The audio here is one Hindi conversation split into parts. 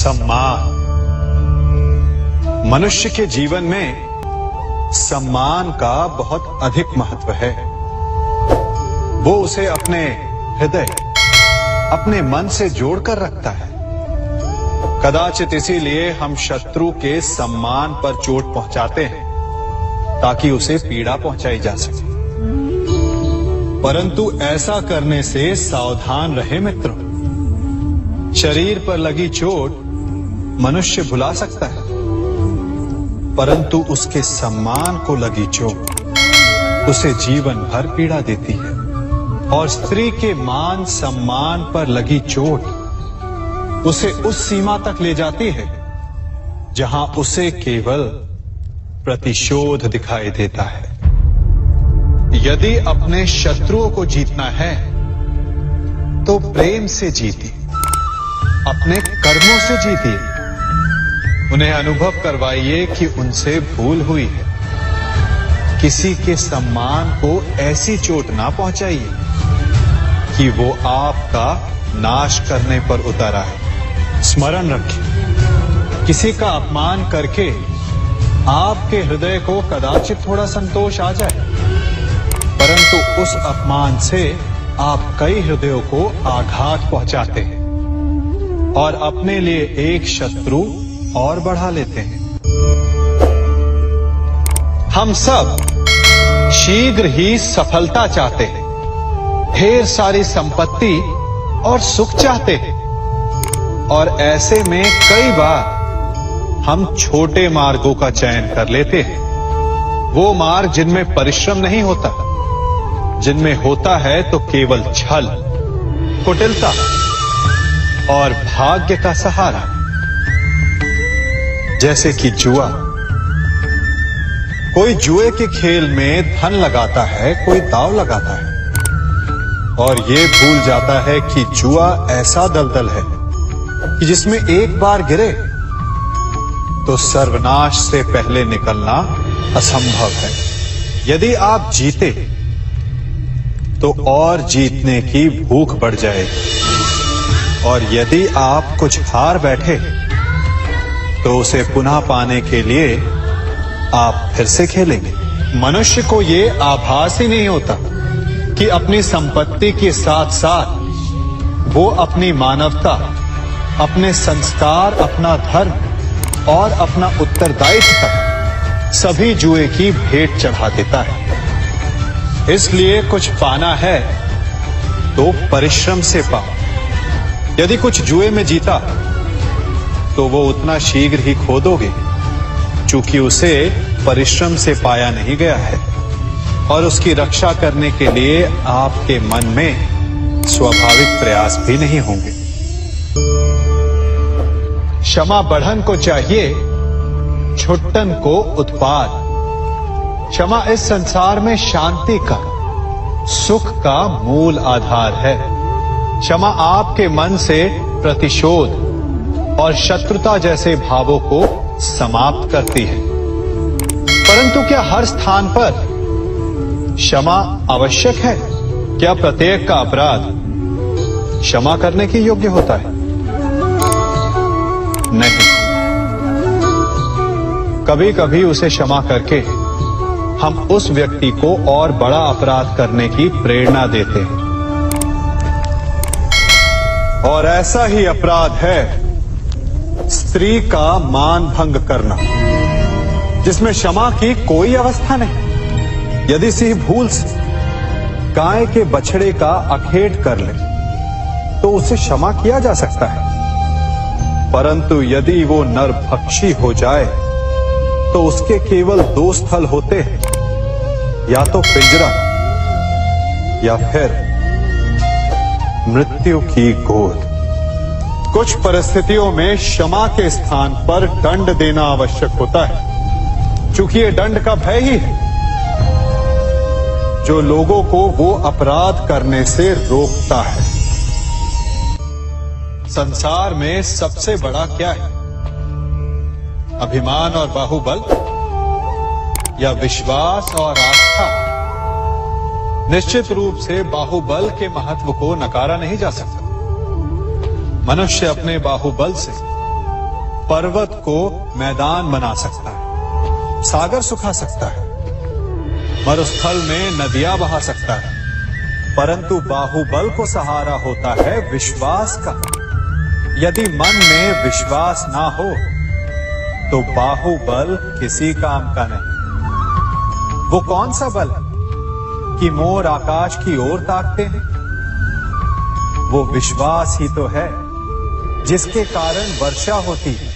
सम्मान। मनुष्य के जीवन में सम्मान का बहुत अधिक महत्व है। वो उसे अपने हृदय, अपने मन से जोड़कर रखता है। कदाचित इसीलिए हम शत्रु के सम्मान पर चोट पहुंचाते हैं ताकि उसे पीड़ा पहुंचाई जा सके। परंतु ऐसा करने से सावधान रहे मित्रों। शरीर पर लगी चोट मनुष्य भुला सकता है, परंतु उसके सम्मान को लगी चोट उसे जीवन भर पीड़ा देती है। और स्त्री के मान सम्मान पर लगी चोट उसे उस सीमा तक ले जाती है जहां उसे केवल प्रतिशोध दिखाई देता है। यदि अपने शत्रुओं को जीतना है तो प्रेम से जीतिए, अपने कर्मों से जीतिए। उन्हें अनुभव करवाइए कि उनसे भूल हुई है। किसी के सम्मान को ऐसी चोट ना पहुंचाइए कि वो आपका नाश करने पर उतर आए। स्मरण रखिए, किसी का अपमान करके आपके हृदय को कदाचित थोड़ा संतोष आ जाए, परंतु उस अपमान से आप कई हृदयों को आघात पहुंचाते हैं और अपने लिए एक शत्रु और बढ़ा लेते हैं। हम सब शीघ्र ही सफलता चाहते हैं, ढेर सारी संपत्ति और सुख चाहते हैं, और ऐसे में कई बार हम छोटे मार्गों का चयन कर लेते हैं। वो मार्ग जिनमें परिश्रम नहीं होता, जिनमें होता है तो केवल छल, कुटिलता और भाग्य का सहारा। जैसे कि जुआ। कोई जुए के खेल में धन लगाता है, कोई दांव लगाता है और ये भूल जाता है कि जुआ ऐसा दलदल है कि जिसमें एक बार गिरे तो सर्वनाश से पहले निकलना असंभव है। यदि आप जीते तो और जीतने की भूख बढ़ जाएगी, और यदि आप कुछ हार बैठे तो उसे पुनः पाने के लिए आप फिर से खेलेंगे। मनुष्य को ये आभास ही नहीं होता कि अपनी संपत्ति के साथ साथ वो अपनी मानवता, अपने संस्कार, अपना धर्म और अपना उत्तरदायित्व सभी जुए की भेंट चढ़ा देता है। इसलिए कुछ पाना है तो परिश्रम से पाओ। यदि कुछ जुए में जीता तो वो उतना शीघ्र ही खो दोगे, चूंकि उसे परिश्रम से पाया नहीं गया है, और उसकी रक्षा करने के लिए आपके मन में स्वाभाविक प्रयास भी नहीं होंगे। क्षमा बढ़न को चाहिए, छुट्टन को उत्पाद। क्षमा इस संसार में शांति का, सुख का मूल आधार है। क्षमा आपके मन से प्रतिशोध और शत्रुता जैसे भावों को समाप्त करती है। परंतु क्या हर स्थान पर क्षमा आवश्यक है? क्या प्रत्येक का अपराध क्षमा करने के योग्य होता है? नहीं। कभी कभी उसे क्षमा करके हम उस व्यक्ति को और बड़ा अपराध करने की प्रेरणा देते हैं, और ऐसा ही अपराध है स्त्री का मान भंग करना, जिसमें क्षमा की कोई अवस्था नहीं। यदि सिंह भूल से गाय के बछड़े का अखेट कर ले तो उसे क्षमा किया जा सकता है, परंतु यदि वो नरभक्षी हो जाए तो उसके केवल दो स्थल होते हैं, या तो पिंजरा या फिर मृत्यु की गोद। कुछ परिस्थितियों में क्षमा के स्थान पर दंड देना आवश्यक होता है, चूंकि ये दंड का भय ही है जो लोगों को वो अपराध करने से रोकता है। संसार में सबसे बड़ा क्या है? अभिमान और बाहुबल, या विश्वास और आस्था? निश्चित रूप से बाहुबल के महत्व को नकारा नहीं जा सकता। मनुष्य अपने बाहुबल से पर्वत को मैदान बना सकता है, सागर सुखा सकता है, मरुस्थल में नदियां बहा सकता है, परंतु बाहुबल को सहारा होता है विश्वास का। यदि मन में विश्वास ना हो तो बाहुबल किसी काम का नहीं। वो कौन सा बल कि मोर आकाश की ओर ताकते हैं? वो विश्वास ही तो है जिसके कारण वर्षा होती है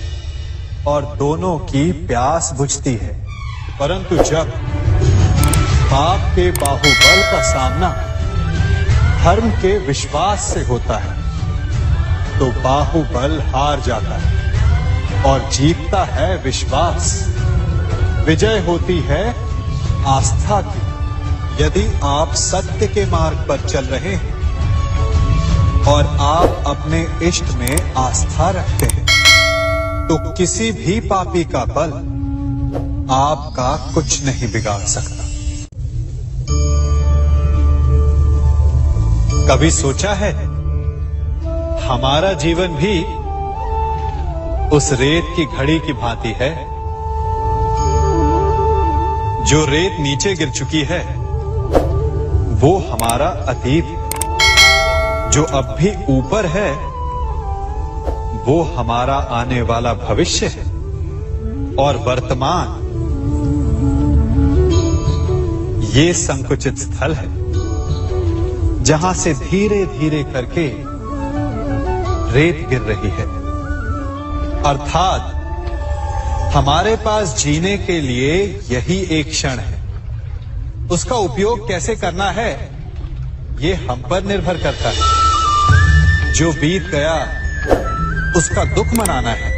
और दोनों की प्यास बुझती है। परंतु जब पाप के बाहुबल का सामना धर्म के विश्वास से होता है तो बाहुबल हार जाता है और जीतता है विश्वास। विजय होती है आस्था की। यदि आप सत्य के मार्ग पर चल रहे हैं और आप अपने इष्ट में आस्था रखते हैं तो किसी भी पापी का बल आपका कुछ नहीं बिगाड़ सकता। कभी सोचा है हमारा जीवन भी उस रेत की घड़ी की भांति है? जो रेत नीचे गिर चुकी है वो हमारा अतीत है, जो अब भी ऊपर है वो हमारा आने वाला भविष्य है, और वर्तमान ये संकुचित स्थल है जहां से धीरे धीरे करके रेत गिर रही है। अर्थात हमारे पास जीने के लिए यही एक क्षण है। उसका उपयोग कैसे करना है ये हम पर निर्भर करता है। जो बीत गया उसका दुख मनाना है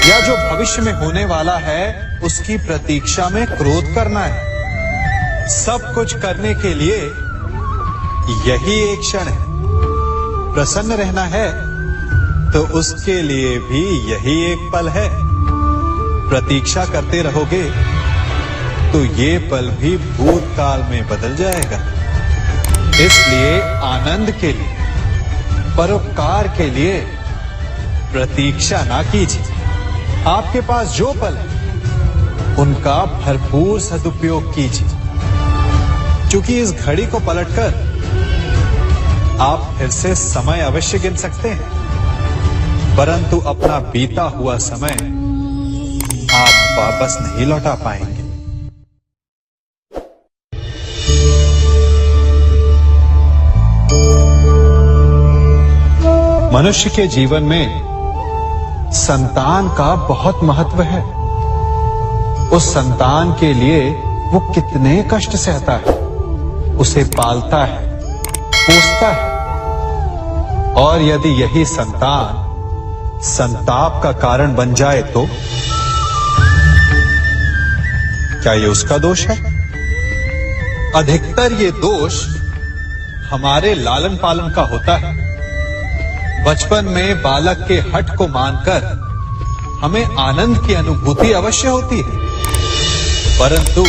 या जो भविष्य में होने वाला है उसकी प्रतीक्षा में क्रोध करना है। सब कुछ करने के लिए यही एक क्षण है। प्रसन्न रहना है तो उसके लिए भी यही एक पल है। प्रतीक्षा करते रहोगे तो ये पल भी भूतकाल में बदल जाएगा। इसलिए आनंद के लिए, परोपकार के लिए प्रतीक्षा ना कीजिए। आपके पास जो पल है उनका भरपूर सदुपयोग कीजिए, क्योंकि इस घड़ी को पलटकर आप फिर से समय अवश्य गिन सकते हैं, परंतु अपना बीता हुआ समय आप वापस नहीं लौटा पाएंगे। मनुष्य के जीवन में संतान का बहुत महत्व है। उस संतान के लिए वो कितने कष्ट सहता है, उसे पालता है, पोसता है, और यदि यही संतान संताप का कारण बन जाए तो क्या ये उसका दोष है? अधिकतर ये दोष हमारे लालन पालन का होता है। बचपन में बालक के हठ को मानकर हमें आनंद की अनुभूति अवश्य होती है, परंतु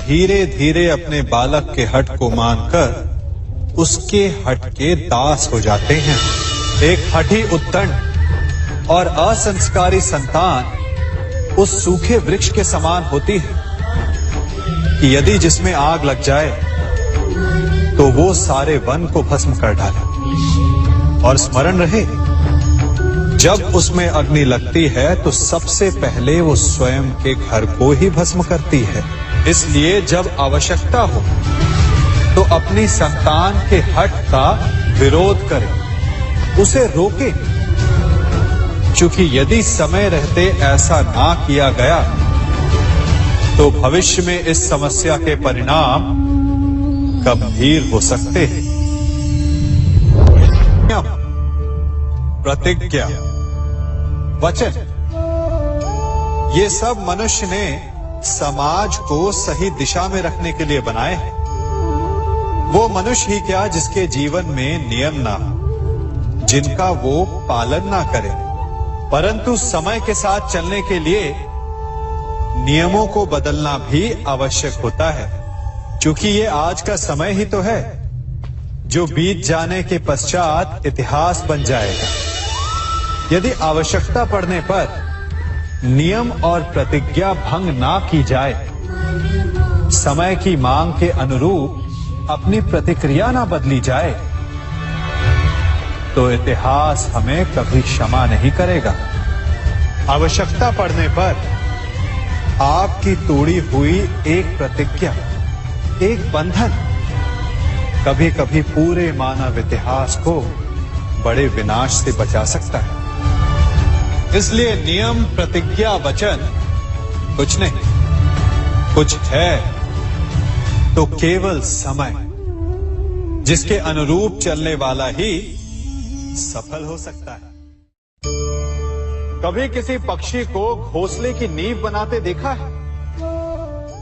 धीरे धीरे अपने बालक के हठ को मानकर उसके हठ के दास हो जाते हैं। एक हठी उद्दंड और असंस्कारी संतान उस सूखे वृक्ष के समान होती है कि यदि जिसमें आग लग जाए तो वो सारे वन को भस्म कर डाले। और स्मरण रहे, जब उसमें अग्नि लगती है तो सबसे पहले वो स्वयं के घर को ही भस्म करती है। इसलिए जब आवश्यकता हो तो अपनी संतान के हठ का विरोध करें, उसे रोके, क्योंकि यदि समय रहते ऐसा ना किया गया तो भविष्य में इस समस्या के परिणाम गंभीर हो सकते हैं। प्रतिज्ञा, वचन, ये सब मनुष्य ने समाज को सही दिशा में रखने के लिए बनाए हैं। वो मनुष्य ही क्या जिसके जीवन में नियम ना हो, जिनका वो पालन ना करे, परंतु समय के साथ चलने के लिए नियमों को बदलना भी आवश्यक होता है, क्योंकि ये आज का समय ही तो है जो बीत जाने के पश्चात इतिहास बन जाएगा। यदि आवश्यकता पड़ने पर नियम और प्रतिज्ञा भंग ना की जाए, समय की मांग के अनुरूप अपनी प्रतिक्रिया ना बदली जाए, तो इतिहास हमें कभी क्षमा नहीं करेगा। आवश्यकता पड़ने पर आपकी तोड़ी हुई एक प्रतिज्ञा, एक बंधन कभी कभी पूरे मानव इतिहास को बड़े विनाश से बचा सकता है। इसलिए नियम, प्रतिज्ञा, वचन कुछ नहीं, कुछ है तो केवल समय, जिसके अनुरूप चलने वाला ही सफल हो सकता है। कभी किसी पक्षी को घोंसले की नींव बनाते देखा है?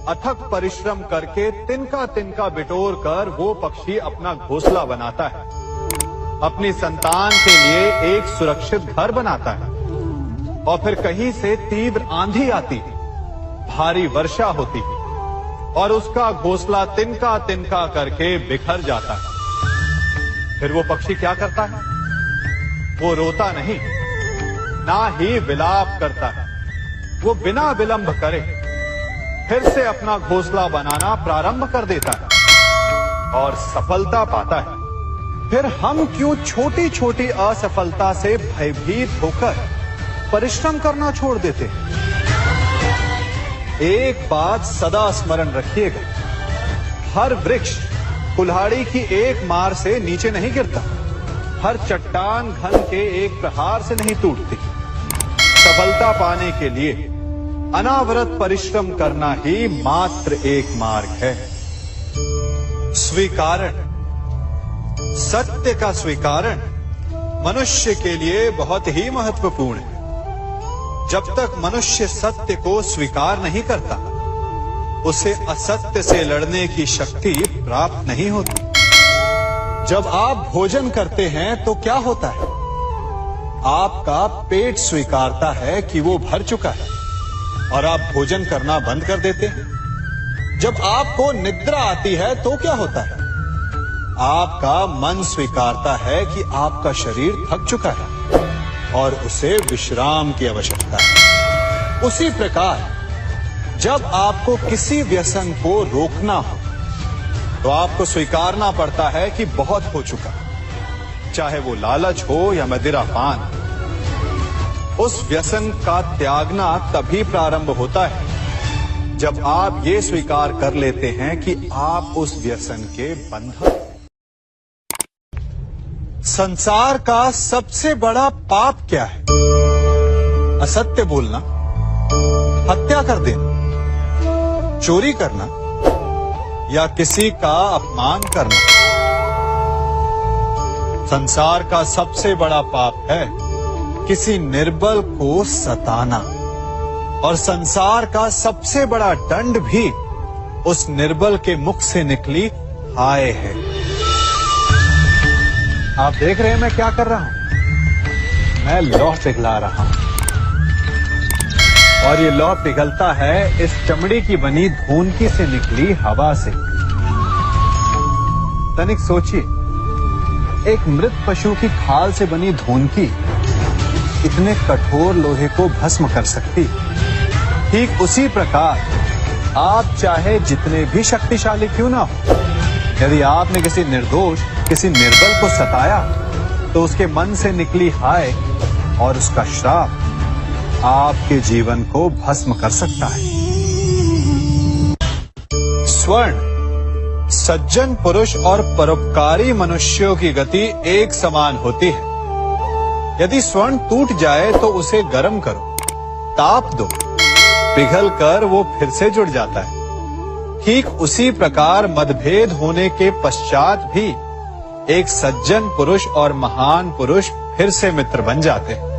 अथक परिश्रम करके तिनका तिनका बिटोर कर वो पक्षी अपना घोंसला बनाता है, अपनी संतान के लिए एक सुरक्षित घर बनाता है। और फिर कहीं से तीव्र आंधी आती है, भारी वर्षा होती है और उसका घोंसला तिनका तिनका करके बिखर जाता है। फिर वो पक्षी क्या करता है? वो रोता नहीं, ना ही विलाप करता है। वो बिना विलंब करे फिर से अपना घोंसला बनाना प्रारंभ कर देता है और सफलता पाता है। फिर हम क्यों छोटी छोटी असफलता से भयभीत होकर परिश्रम करना छोड़ देते हैं? एक बात सदा स्मरण रखिएगा, हर वृक्ष कुल्हाड़ी की एक मार से नीचे नहीं गिरता, हर चट्टान घन के एक प्रहार से नहीं टूटती। सफलता पाने के लिए अनावरत परिश्रम करना ही मात्र एक मार्ग है। स्वीकारण, सत्य का स्वीकारण मनुष्य के लिए बहुत ही महत्वपूर्ण है। जब तक मनुष्य सत्य को स्वीकार नहीं करता, उसे असत्य से लड़ने की शक्ति प्राप्त नहीं होती। जब आप भोजन करते हैं तो क्या होता है? आपका पेट स्वीकारता है कि वो भर चुका है और आप भोजन करना बंद कर देते हैं। जब आपको निद्रा आती है तो क्या होता है? आपका मन स्वीकारता है कि आपका शरीर थक चुका है और उसे विश्राम की आवश्यकता है। उसी प्रकार जब आपको किसी व्यसन को रोकना हो तो आपको स्वीकारना पड़ता है कि बहुत हो चुका, चाहे वो लालच हो या मदिरापान। उस व्यसन का त्यागना तभी प्रारंभ होता है जब आप ये स्वीकार कर लेते हैं कि आप उस व्यसन के बंधक। संसार का सबसे बड़ा पाप क्या है? असत्य बोलना, हत्या कर देना, चोरी करना या किसी का अपमान करना। संसार का सबसे बड़ा पाप है किसी निर्बल को सताना, और संसार का सबसे बड़ा दंड भी उस निर्बल के मुख से निकली हाय है। आप देख रहे हैं मैं क्या कर रहा हूं? मैं लौह पिघला रहा हूं और ये लौह पिघलता है इस चमड़ी की बनी धूनकी से निकली हवा से। तनिक सोचिए, एक मृत पशु की खाल से बनी धूनकी इतने कठोर लोहे को भस्म कर सकती। ठीक उसी प्रकार आप चाहे जितने भी शक्तिशाली क्यों ना हो, यदि आपने किसी निर्दोष, किसी निर्बल को सताया तो उसके मन से निकली हाय और उसका श्राप आपके जीवन को भस्म कर सकता है। स्वर्ण, सज्जन पुरुष और परोपकारी मनुष्यों की गति एक समान होती है। यदि स्वर्ण टूट जाए तो उसे गर्म करो, ताप दो, पिघल कर वो फिर से जुड़ जाता है। ठीक उसी प्रकार मतभेद होने के पश्चात भी एक सज्जन पुरुष और महान पुरुष फिर से मित्र बन जाते हैं।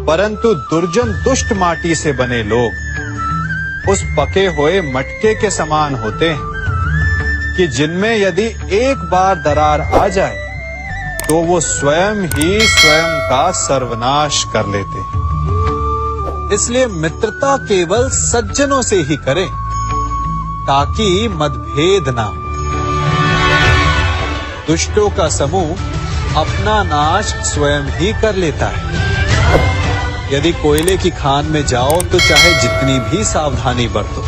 परंतु दुर्जन दुष्ट माटी से बने लोग उस पके हुए मटके के समान होते हैं कि जिनमें यदि एक बार दरार आ जाए तो वो स्वयं ही स्वयं का सर्वनाश कर लेते हैं। इसलिए मित्रता केवल सज्जनों से ही करें ताकि मतभेद ना हो। दुष्टों का समूह अपना नाश स्वयं ही कर लेता है। यदि कोयले की खान में जाओ तो चाहे जितनी भी सावधानी बरतो,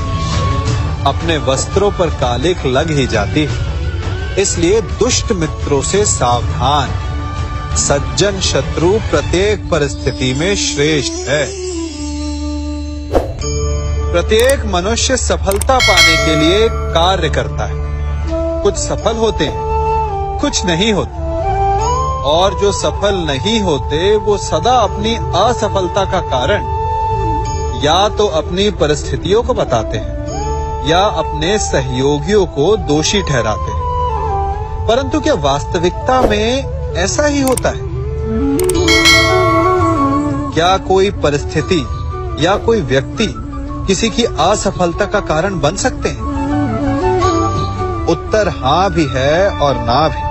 अपने वस्त्रों पर कालिख लग ही जाती है। इसलिए दुष्ट मित्रों से सावधान, सज्जन शत्रु प्रत्येक परिस्थिति में श्रेष्ठ है। प्रत्येक मनुष्य सफलता पाने के लिए कार्य करता है। कुछ सफल होते हैं, कुछ नहीं होते, और जो सफल नहीं होते वो सदा अपनी असफलता का कारण या तो अपनी परिस्थितियों को बताते हैं या अपने सहयोगियों को दोषी ठहराते हैं। परंतु क्या वास्तविकता में ऐसा ही होता है? क्या कोई परिस्थिति या कोई व्यक्ति किसी की असफलता का कारण बन सकते हैं? उत्तर हां भी है और ना भी।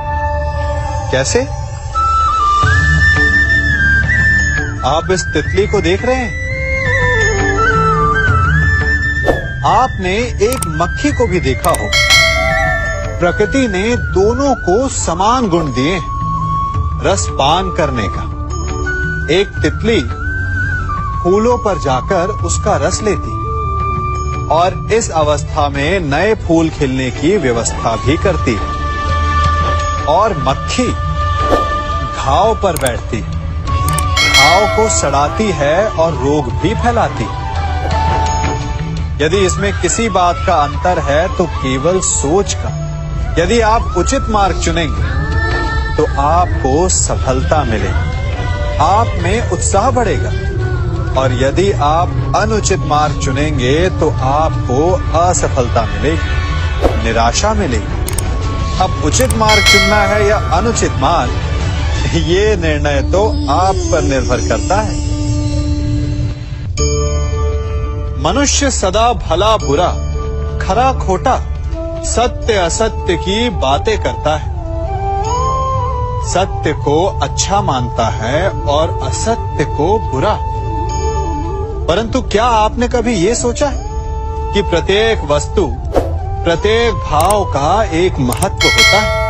कैसे? आप इस तितली को देख रहे हैं, आपने एक मक्खी को भी देखा हो। प्रकृति ने दोनों को समान गुण दिए हैं रस पान करने का। एक तितली फूलों पर जाकर उसका रस लेती और इस अवस्था में नए फूल खिलने की व्यवस्था भी करती है, और मक्खी घाव पर बैठती है, घाव को सड़ाती है और रोग भी फैलाती है। यदि इसमें किसी बात का अंतर है तो केवल सोच का। यदि आप उचित मार्ग चुनेंगे तो आपको सफलता मिलेगी, आप में उत्साह बढ़ेगा, और यदि आप अनुचित मार्ग चुनेंगे तो आपको असफलता मिलेगी, निराशा मिलेगी। अब उचित मार्ग चुनना है या अनुचित मार्ग, ये निर्णय तो आप पर निर्भर करता है। मनुष्य सदा भला बुरा, खरा खोटा, सत्य असत्य की बातें करता है। सत्य को अच्छा मानता है और असत्य को बुरा। परंतु क्या आपने कभी ये सोचा है कि प्रत्येक वस्तु, प्रत्येक भाव का एक महत्व होता है?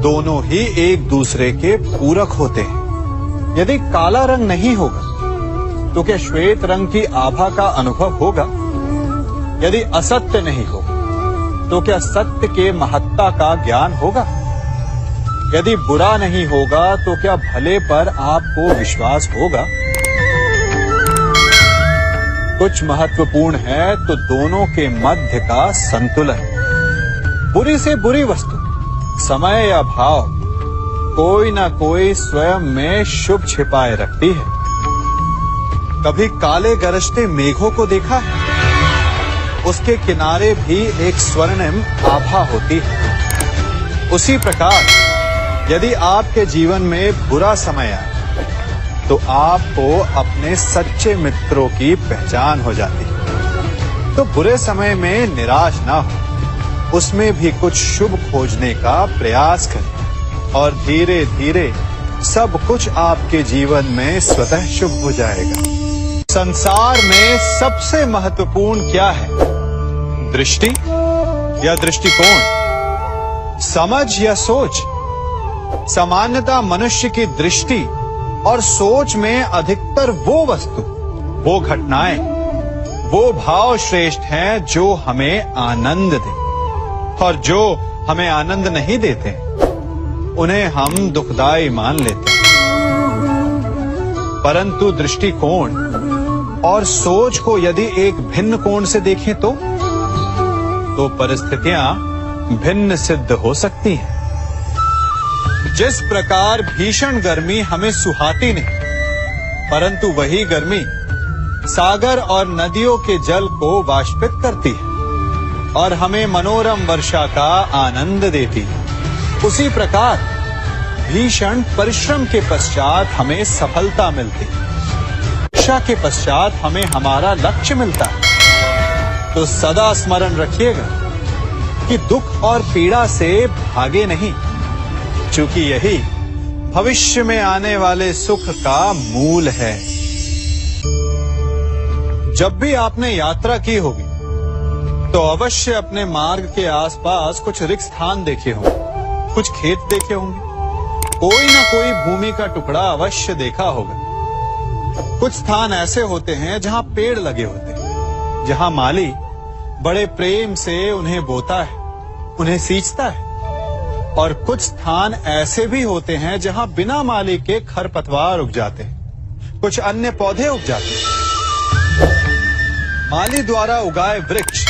दोनों ही एक दूसरे के पूरक होते हैं। यदि काला रंग नहीं होगा तो क्या श्वेत रंग की आभा का अनुभव होगा? यदि असत्य नहीं होगा तो क्या सत्य के महत्ता का ज्ञान होगा? यदि बुरा नहीं होगा तो क्या भले पर आपको विश्वास होगा? कुछ महत्वपूर्ण है तो दोनों के मध्य का संतुलन। बुरी से बुरी वस्तु, समय या भाव, कोई ना कोई स्वयं में शुभ छिपाए रखती है। कभी काले गरजते मेघों को देखा है? उसके किनारे भी एक स्वर्णिम आभा होती है। उसी प्रकार यदि आपके जीवन में बुरा समय आए तो आपको अपने सच्चे मित्रों की पहचान हो जाती है। तो बुरे समय में निराश ना हो, उसमें भी कुछ शुभ खोजने का प्रयास करें, और धीरे धीरे सब कुछ आपके जीवन में स्वतः शुभ हो जाएगा। संसार में सबसे महत्वपूर्ण क्या है? दृष्टि या दृष्टिकोण, समझ या सोच? सामान्यतः मनुष्य की दृष्टि और सोच में अधिकतर वो वस्तु, वो घटनाएं, वो भाव श्रेष्ठ हैं जो हमें आनंद दे, और जो हमें आनंद नहीं देते उन्हें हम दुखदाई मान लेते हैं। परंतु दृष्टिकोण और सोच को यदि एक भिन्न कोण से देखें तो परिस्थितियां भिन्न सिद्ध हो सकती हैं। जिस प्रकार भीषण गर्मी हमें सुहाती नहीं, परंतु वही गर्मी सागर और नदियों के जल को वाष्पित करती है और हमें मनोरम वर्षा का आनंद देती है, उसी प्रकार भीषण परिश्रम के पश्चात हमें सफलता मिलती है, वर्षा के पश्चात हमें हमारा लक्ष्य मिलता है। तो सदा स्मरण रखिएगा कि दुख और पीड़ा से भागे नहीं, क्योंकि यही भविष्य में आने वाले सुख का मूल है। जब भी आपने यात्रा की होगी तो अवश्य अपने मार्ग के आसपास कुछ रिक्त स्थान देखे होंगे, कुछ खेत देखे होंगे, कोई ना कोई भूमि का टुकड़ा अवश्य देखा होगा कुछ स्थान ऐसे होते हैं जहां पेड़ लगे होते हैं, जहां माली बड़े प्रेम से उन्हें बोता है, उन्हें सींचता है। और कुछ स्थान ऐसे भी होते हैं जहां बिना माली के खरपतवार उग जाते हैं, कुछ अन्य पौधे उग जाते हैं। माली द्वारा उगाए वृक्ष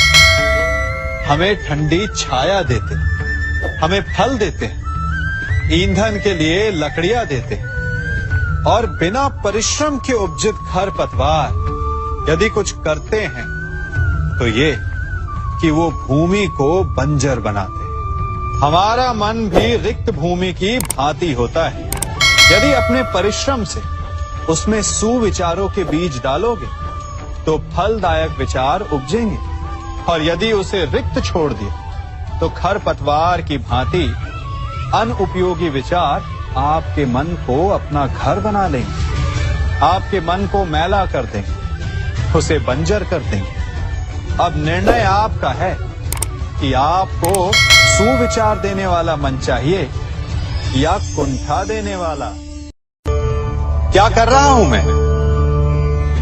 हमें ठंडी छाया देते हैं, हमें फल देते हैं, ईंधन के लिए लकड़ियां देते हैं। और बिना परिश्रम के उपजित खरपतवार यदि कुछ करते हैं तो ये कि वो भूमि को बंजर बनाते हैं। हमारा मन भी रिक्त भूमि की भांति होता है। यदि अपने परिश्रम से उसमें सुविचारों के बीज डालोगे तो फलदायक विचार उपजेंगे, और यदि उसे रिक्त छोड़ दिया तो खरपतवार की भांति अनुपयोगी विचार आपके मन को अपना घर बना लेंगे, आपके मन को मैला कर देंगे, उसे बंजर कर देंगे। अब निर्णय आपका है कि आपको सुविचार देने वाला मन चाहिए या कुंठा देने वाला। क्या कर रहा हूं मैं?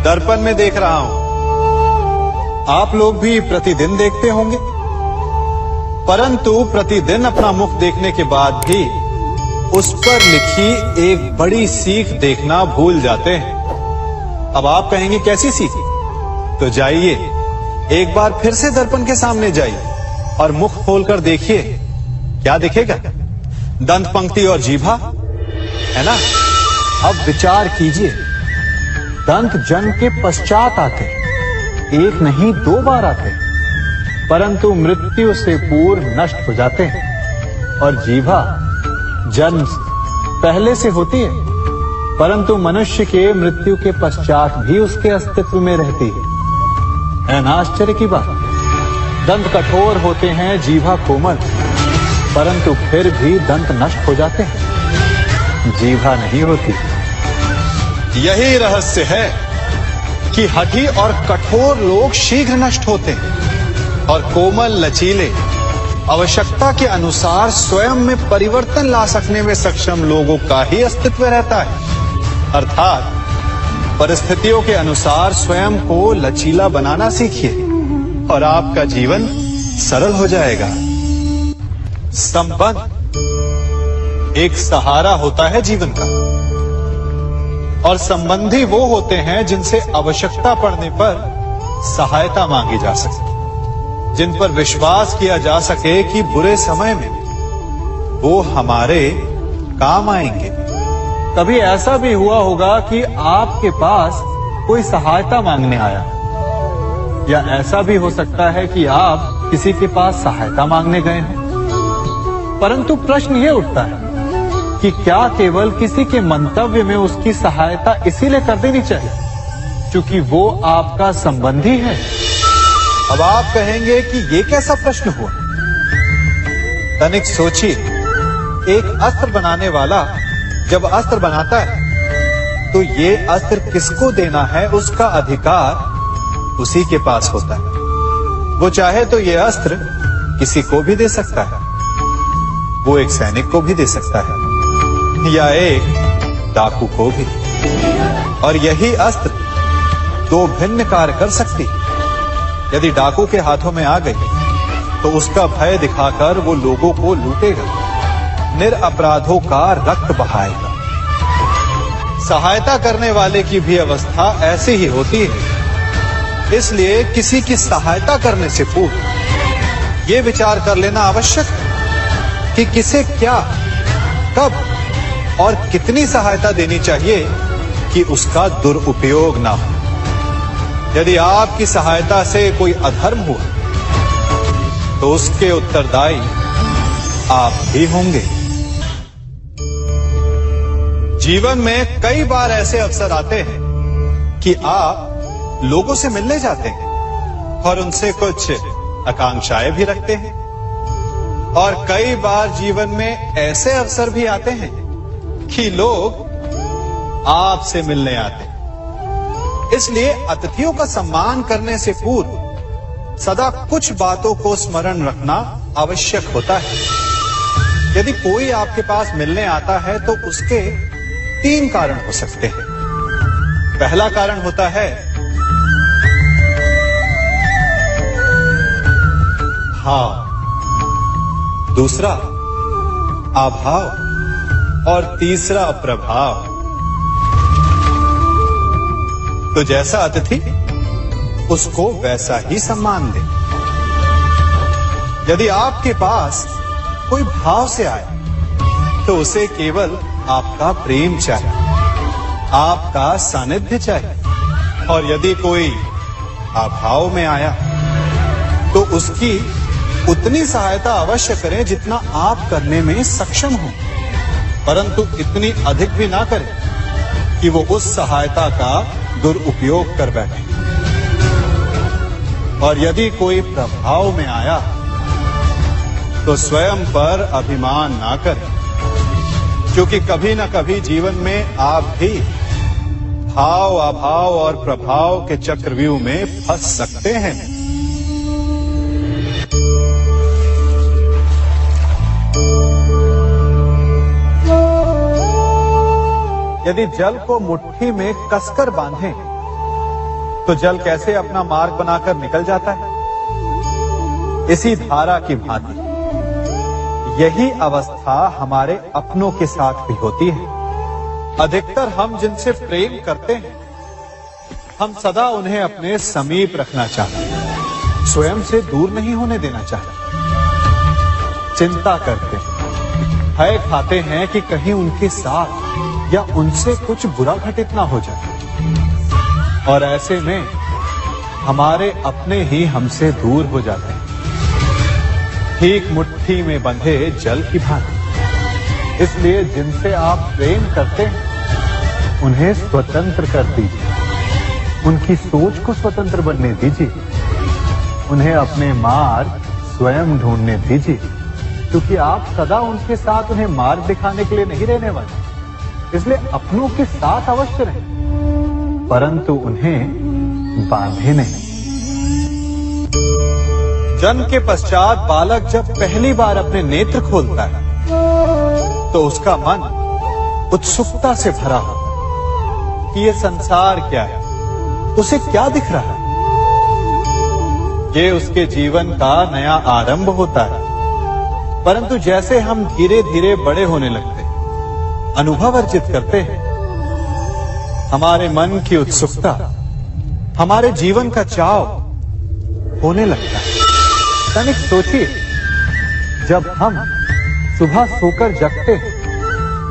दर्पण में देख रहा हूं। आप लोग भी प्रतिदिन देखते होंगे, परंतु प्रतिदिन अपना मुख देखने के बाद भी उस पर लिखी एक बड़ी सीख देखना भूल जाते हैं। अब आप कहेंगे कैसी सीख? तो जाइए एक बार फिर से दर्पण के सामने जाइए और मुख खोलकर देखिए, क्या दिखेगा? दंत पंक्ति और जीभा, है ना? अब विचार कीजिए, दंत जन्म के पश्चात आते, एक नहीं 2 बार आते, परंतु मृत्यु से पूर्व नष्ट हो जाते हैं। और जीभा जन्म पहले से होती है, परंतु मनुष्य के मृत्यु के पश्चात भी उसके अस्तित्व में रहती है ना? आश्चर्य की बात। दंत कठोर होते हैं, जीभा कोमल, परंतु फिर भी दंत नष्ट हो जाते हैं, जीभा नहीं होती। यही रहस्य है कि हठी और कठोर लोग शीघ्र नष्ट होते हैं और कोमल लचीले आवश्यकता के अनुसार स्वयं में परिवर्तन ला सकने में सक्षम लोगों का ही अस्तित्व रहता है। अर्थात परिस्थितियों के अनुसार स्वयं को लचीला बनाना सीखिए और आपका जीवन सरल हो जाएगा। संबंध एक सहारा होता है जीवन का, और संबंधी वो होते हैं जिनसे आवश्यकता पड़ने पर सहायता मांगी जा सके, जिन पर विश्वास किया जा सके कि बुरे समय में वो हमारे काम आएंगे। कभी ऐसा भी हुआ होगा कि आपके पास कोई सहायता मांगने आया, या ऐसा भी हो सकता है कि आप किसी के पास सहायता मांगने गए हैं। परंतु प्रश्न ये उठता है कि क्या केवल किसी के मंतव्य में उसकी सहायता इसीलिए कर देनी चाहिए क्योंकि वो आपका संबंधी है? अब आप कहेंगे कि ये कैसा प्रश्न हुआ? तनिक सोचिए, एक अस्त्र बनाने वाला जब अस्त्र बनाता है तो ये अस्त्र किसको देना है उसका अधिकार उसी के पास होता है। वो चाहे तो ये अस्त्र किसी को भी दे सकता है, वो एक सैनिक को भी दे सकता है या एक डाकू को भी, और यही अस्त्र 2 भिन्न कार्य कर सकती है। यदि डाकू के हाथों में आ गई तो उसका भय दिखाकर वो लोगों को लूटेगा, निरपराधों का रक्त बहाएगा। सहायता करने वाले की भी अवस्था ऐसी ही होती है। इसलिए किसी की सहायता करने से पूर्व ये विचार कर लेना आवश्यक है कि किसे क्या, कब और कितनी सहायता देनी चाहिए कि उसका दुरुपयोग ना हो। यदि आपकी सहायता से कोई अधर्म हुआ तो उसके उत्तरदायी आप ही होंगे। जीवन में कई बार ऐसे अवसर आते हैं कि आप लोगों से मिलने जाते हैं और उनसे कुछ आकांक्षाएं भी रखते हैं, और कई बार जीवन में ऐसे अवसर भी आते हैं कि लोग आपसे मिलने आते हैं। इसलिए अतिथियों का सम्मान करने से पूर्व सदा कुछ बातों को स्मरण रखना आवश्यक होता है। यदि कोई आपके पास मिलने आता है तो उसके 3 कारण हो सकते हैं। पहला कारण होता है भाव, दूसरा अभाव और तीसरा प्रभाव। तो जैसा अतिथि उसको वैसा ही सम्मान दे। यदि आपके पास कोई भाव से आए तो उसे केवल आपका प्रेम चाहिए, आपका सानिध्य चाहिए। और यदि कोई अभाव में आया तो उसकी उतनी सहायता अवश्य करें जितना आप करने में सक्षम हो, परंतु इतनी अधिक भी ना करें कि वो उस सहायता का दुरुपयोग कर बैठे। और यदि कोई प्रभाव में आया तो स्वयं पर अभिमान ना करें, क्योंकि कभी ना कभी जीवन में आप भी भाव, अभाव और प्रभाव के चक्रव्यूह में फंस सकते हैं। यदि जल को मुट्ठी में कसकर बांधें तो जल कैसे अपना मार्ग बनाकर निकल जाता है? इसी धारा की भांति यही अवस्था हमारे अपनों के साथ भी होती है। अधिकतर हम जिनसे प्रेम करते हैं, हम सदा उन्हें अपने समीप रखना चाहते हैं, स्वयं से दूर नहीं होने देना चाहते। चिंता करते हैं, भय खाते हैं कि कहीं उनके साथ या उनसे कुछ बुरा घटित ना हो जाए। और ऐसे में हमारे अपने ही हमसे दूर हो जाते हैं, ठीक मुट्ठी में बंधे जल की भांति। इसलिए जिनसे आप प्रेम करते हैं उन्हें स्वतंत्र कर दीजिए, उनकी सोच को स्वतंत्र बनने दीजिए, उन्हें अपने मार्ग स्वयं ढूंढने दीजिए, क्योंकि आप सदा उनके साथ उन्हें मार्ग दिखाने के लिए नहीं रहने वाले। इसलिए अपनों के साथ अवश्य रहें, परंतु उन्हें बांधे नहीं। जन्म के पश्चात बालक जब पहली बार अपने नेत्र खोलता है तो उसका मन उत्सुकता से भरा होता है कि ये संसार क्या है, उसे क्या दिख रहा है। ये उसके जीवन का नया आरंभ होता है। परंतु जैसे हम धीरे धीरे बड़े होने लगते हैं, अनुभव अर्जित करते हैं, हमारे मन की उत्सुकता, हमारे जीवन का चाव होने लगता है। तनिक सोचिए, जब हम सुबह सोकर जगते हैं,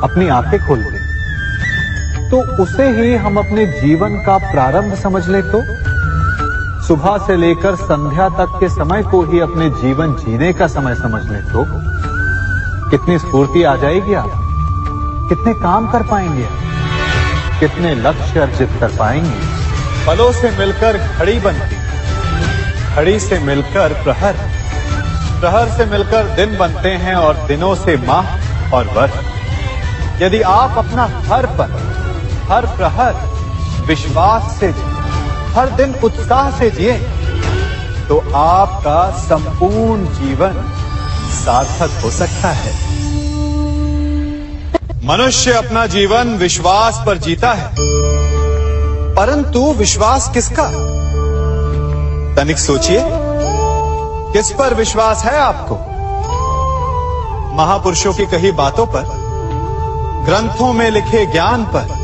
अपनी आंखें खोलते हैं, तो उसे ही हम अपने जीवन का प्रारंभ समझ ले तो सुबह से लेकर संध्या तक के समय को ही अपने जीवन जीने का समय समझ ले तो कितनी स्फूर्ति आ जाएगी। आप कितने काम कर पाएंगे, कितने लक्ष्य अर्जित कर पाएंगे। फलों से मिलकर घड़ी बनती, घड़ी से मिलकर प्रहर, प्रहर से मिलकर दिन बनते हैं और दिनों से माह और वर्ष। यदि आप अपना हर पल, हर प्रहर विश्वास से, हर दिन उत्साह से जिए तो आपका संपूर्ण जीवन सार्थक हो सकता है। मनुष्य अपना जीवन विश्वास पर जीता है, परंतु विश्वास किसका? तनिक सोचिए, किस पर विश्वास है आपको? महापुरुषों की कही बातों पर, ग्रंथों में लिखे ज्ञान पर,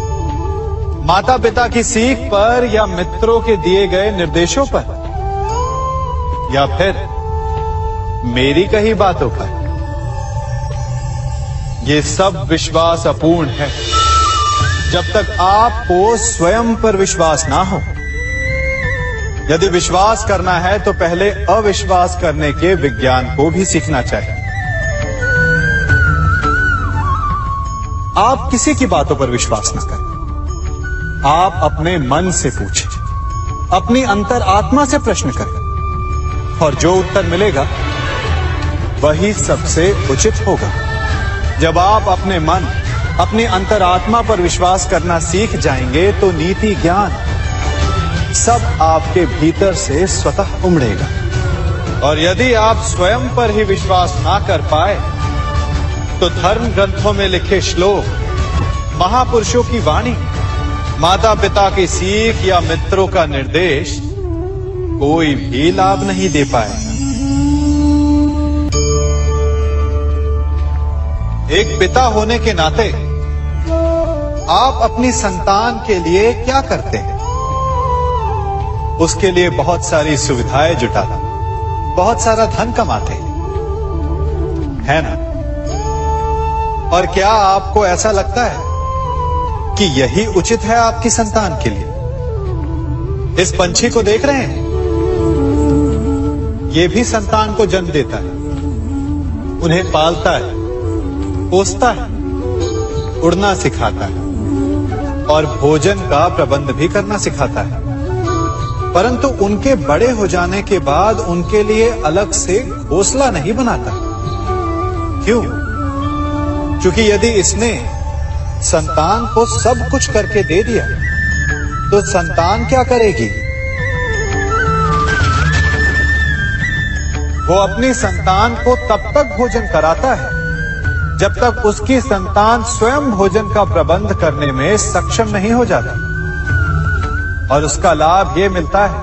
माता पिता की सीख पर, या मित्रों के दिए गए निर्देशों पर, या फिर मेरी कही बातों पर? ये सब विश्वास अपूर्ण है जब तक आपको स्वयं पर विश्वास ना हो। यदि विश्वास करना है तो पहले अविश्वास करने के विज्ञान को भी सीखना चाहिए। आप किसी की बातों पर विश्वास न करें, आप अपने मन से पूछें, अपनी अंतर आत्मा से प्रश्न करें, और जो उत्तर मिलेगा वही सबसे उचित होगा। जब आप अपने मन, अपनी अंतरात्मा पर विश्वास करना सीख जाएंगे तो नीति, ज्ञान सब आपके भीतर से स्वतः उमड़ेगा। और यदि आप स्वयं पर ही विश्वास ना कर पाए तो धर्म ग्रंथों में लिखे श्लोक, महापुरुषों की वाणी माता पिता की सीख या मित्रों का निर्देश कोई भी लाभ नहीं दे पाएगा। एक पिता होने के नाते आप अपनी संतान के लिए क्या करते हैं? उसके लिए बहुत सारी सुविधाएं जुटाते, बहुत सारा धन कमाते है ना? और क्या आपको ऐसा लगता है कि यही उचित है आपकी संतान के लिए? इस पंछी को देख रहे हैं, ये भी संतान को जन्म देता है, उन्हें पालता है, पोसता है, उड़ना सिखाता है और भोजन का प्रबंध भी करना सिखाता है। परंतु उनके बड़े हो जाने के बाद उनके लिए अलग से घोंसला नहीं बनाता। क्यों? क्योंकि यदि इसने संतान को सब कुछ करके दे दिया तो संतान क्या करेगी? वो अपनी संतान को तब तक भोजन कराता है जब तक उसकी संतान स्वयं भोजन का प्रबंध करने में सक्षम नहीं हो जाता। और उसका लाभ ये मिलता है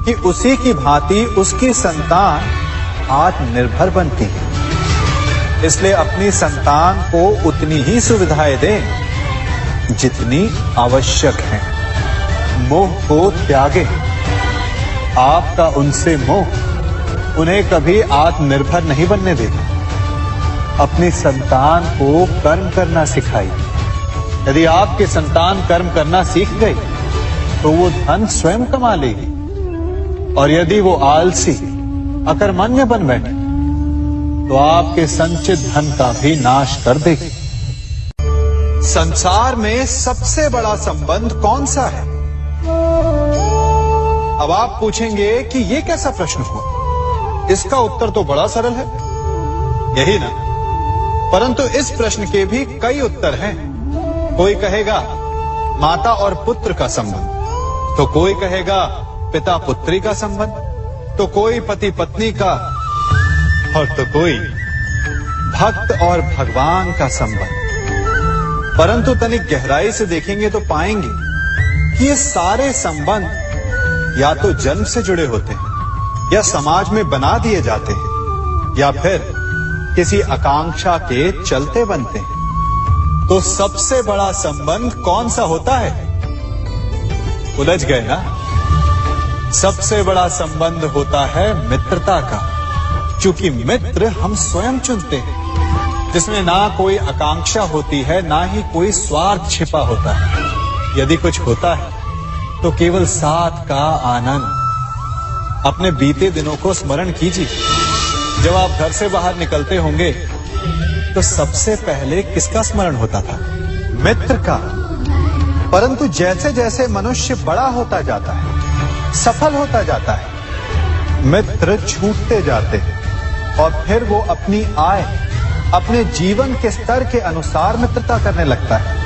कि उसी की भांति उसकी संतान आत्मनिर्भर बनती है। इसलिए अपनी संतान को उतनी ही सुविधाएं दें जितनी आवश्यक है। मोह को त्यागें। आपका उनसे मोह उन्हें कभी आत्मनिर्भर नहीं बनने देगा। अपनी संतान को कर्म करना सिखाइए। यदि आपकी संतान कर्म करना सीख गई तो वो धन स्वयं कमा लेगी। और यदि वो आलसी, अकर्मण्य बन बैठे तो आपके संचित धन का भी नाश कर देगी। संसार में सबसे बड़ा संबंध कौन सा है? अब आप पूछेंगे कि ये कैसा प्रश्न हुआ? इसका उत्तर तो बड़ा सरल है, यही ना? परंतु इस प्रश्न के भी कई उत्तर हैं। कोई कहेगा माता और पुत्र का संबंध, तो कोई कहेगा पिता पुत्री का संबंध, तो कोई पति पत्नी का, और तो कोई भक्त और भगवान का संबंध। परंतु तनिक गहराई से देखेंगे तो पाएंगे कि ये सारे संबंध या तो जन्म से जुड़े होते हैं, या समाज में बना दिए जाते हैं, या फिर किसी आकांक्षा के चलते बनते हैं। तो सबसे बड़ा संबंध कौन सा होता है? उलझ गए ना? सबसे बड़ा संबंध होता है मित्रता का, क्योंकि मित्र हम स्वयं चुनते हैं, जिसमें ना कोई आकांक्षा होती है, ना ही कोई स्वार्थ छिपा होता है। यदि कुछ होता है तो केवल साथ का आनंद। अपने बीते दिनों को स्मरण कीजिए। जब आप घर से बाहर निकलते होंगे तो सबसे पहले किसका स्मरण होता था? मित्र का। परंतु जैसे जैसे मनुष्य बड़ा होता जाता है, सफल होता जाता है, मित्र छूटते जाते हैं और फिर वो अपनी आय, अपने जीवन के स्तर के अनुसार मित्रता करने लगता है।